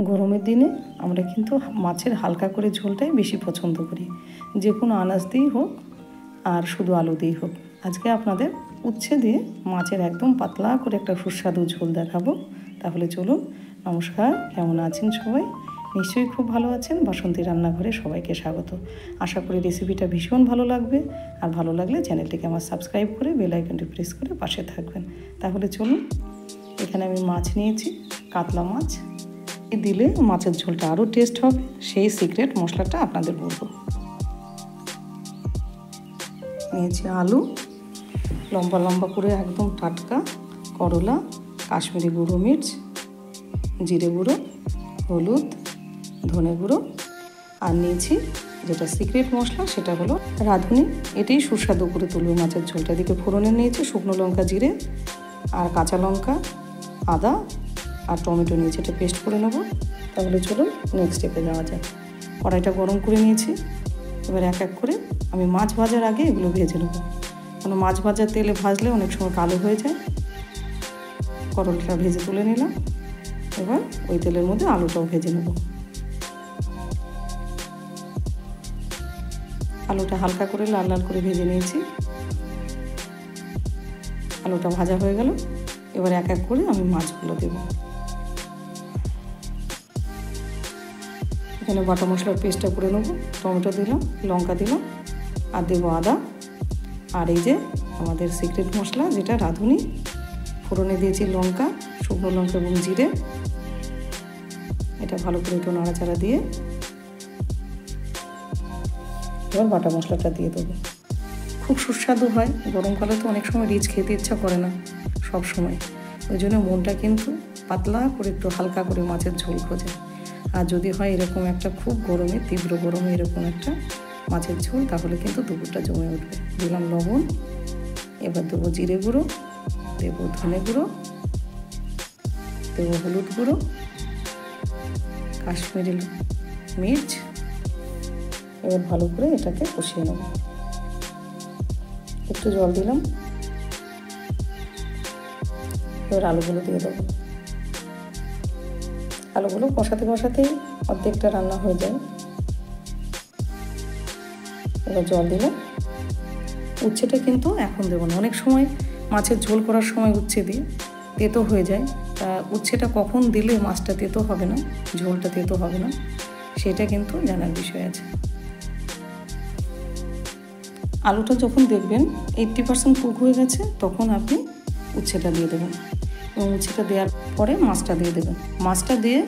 গরমের দিনে আমরা কিন্তু মাছের হালকা করে ঝোলটাই বেশি পছন্দ করি, যে কোনো আনাজ দিয়েই হোক আর শুধু আলু দিয়েই হোক। আজকে আপনাদের উচ্ছে দিয়ে মাছের একদম পাতলা করে একটা সুস্বাদু ঝোল দেখাবো। তাহলে চলুন। নমস্কার, কেমন আছেন সবাই? নিশ্চয়ই খুব ভালো আছেন। বাসন্তী রান্নাঘরে সবাইকে স্বাগত। আশা করি রেসিপিটা ভীষণ ভালো লাগবে, আর ভালো লাগলে চ্যানেলটিকে আমার সাবস্ক্রাইব করে বেল আইকনটি প্রেস করে পাশে থাকবেন। তাহলে চলুন। এখানে আমি মাছ নিয়েছি, কাতলা মাছ। দিলে মাছের ঝোলটা আরও টেস্ট হবে, সেই সিক্রেট মশলাটা আপনাদের বলবো। নিয়েছি আলু, লম্বা লম্বা করে একদম টাটকা করলা, কাশ্মীরি গুঁড়ো মির্চ, জিরে গুঁড়ো, হলুদ, ধনে গুঁড়ো, আর নিয়েছি যেটা সিক্রেট মশলা সেটা হলো রাঁধুনি। এটাই সুস্বাদু করে তুলবে মাছের ঝোলটা। এদিকে ফোড়নে নিয়েছি শুকনো লঙ্কা, জিরে আর কাঁচা লঙ্কা, আদা আর টমেটো নিয়েছি, এটা পেস্ট করে নেব। তাহলে চলুন নেক্সট স্টেপে যাওয়া যায়। কড়াইটা গরম করে নিয়েছি। এবার এক এক করে আমি মাছ ভাজার আগে এগুলো ভেজে নেব, কারণ মাছ ভাজার তেলে ভাজলে অনেক সময় কালো হয়ে যায়। করলাটা ভেজে তুলে নিলাম। এবার ওই তেলের মধ্যে আলুটাও ভেজে নেব। আলুটা হালকা করে লাল লাল করে ভেজে নিয়েছি। আলুটা ভাজা হয়ে গেল। এবার এক এক করে আমি মাছগুলো দেব। এখানে বাটা মশলার পেস্টটা করে নেব। টমেটো দিলাম, লঙ্কা দিলাম, আর দেবো আদা, আর এই যে আমাদের সিক্রেট মশলা যেটা রাঁধুনি। ফোড়নে দিয়েছি লঙ্কা, শুকনো লঙ্কা এবং জিরে। এটা ভালো করে একটু নাড়াচাড়া দিয়ে এবার বাটা মশলাটা দিয়ে দেবো। খুব সুস্বাদু হয়। গরমকালে তো অনেক সময় রিচ খেতে ইচ্ছা করে না সব সময়, ওই জন্য মনটা কিন্তু পাতলা করে একটু হালকা করে মাছের ঝোল খোঁজে। আর যদি হয় এরকম একটা খুব গরমে, তীব্র গরমে এরকম একটা মাছের ঝোল, তাহলে কিন্তু দুপুরটা জমে উঠবে। দিলাম লবণ, এবার দেবো জিরে গুঁড়ো, দেবো ধনে গুঁড়ো, দেবো হলুদ গুঁড়ো, কাশ্মীরি মির্চ। এবার ভালো করে এটাকে কষিয়ে নেব। একটু জল দিলাম। এবার আলুগুলো দিয়ে দেবো। আলুগুলো কষাতে কষাতেই অর্ধেকটা রান্না হয়ে যায়। এবার জল দিলাম। উচ্ছেটা কিন্তু এখন দেবো না। অনেক সময় মাছের ঝোল করার সময় উচ্ছে দিই, তেতো হয়ে যায়। তা উচ্ছেটা কখন দিলে মাছটা তেতো হবে না, ঝোলটা তেতো হবে না, সেটা কিন্তু জানার বিষয় আছে। আলুটা যখন দেখবেন 80% কুক হয়ে গেছে, তখন আপনি উচ্ছেটা দিয়ে দেবেন, এবং উচ্ছেটা দেওয়ার পরে মাছটা দিয়ে দেবেন। মাছটা দিয়ে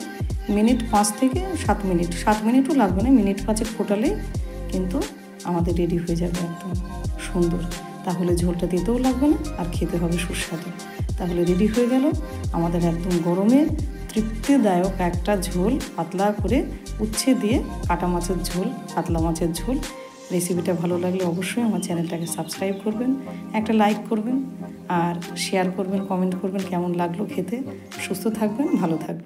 মিনিট 5 থেকে 7 মিনিট, 7 মিনিটও লাগবে না, মিনিট 5 ফোটালেই কিন্তু আমাদের রেডি হয়ে যাবে একদম সুন্দর। তাহলে ঝোলটা দিতেও লাগবে না, আর খেতে হবে সুস্বাদু। তাহলে রেডি হয়ে গেল আমাদের একদম গরমে তৃপ্তিদায়ক একটা ঝোল, পাতলা করে উচ্ছে দিয়ে কাটা মাছের ঝোল, কাতলা মাছের ঝোল। রেসিপিটা ভালো লাগলে অবশ্যই আমার চ্যানেলটাকে সাবস্ক্রাইব করবেন, একটা লাইক করবেন, আর শেয়ার করবেন, কমেন্ট করবেন কেমন লাগলো খেতে। সুস্থ থাকবেন, ভালো থাকবেন।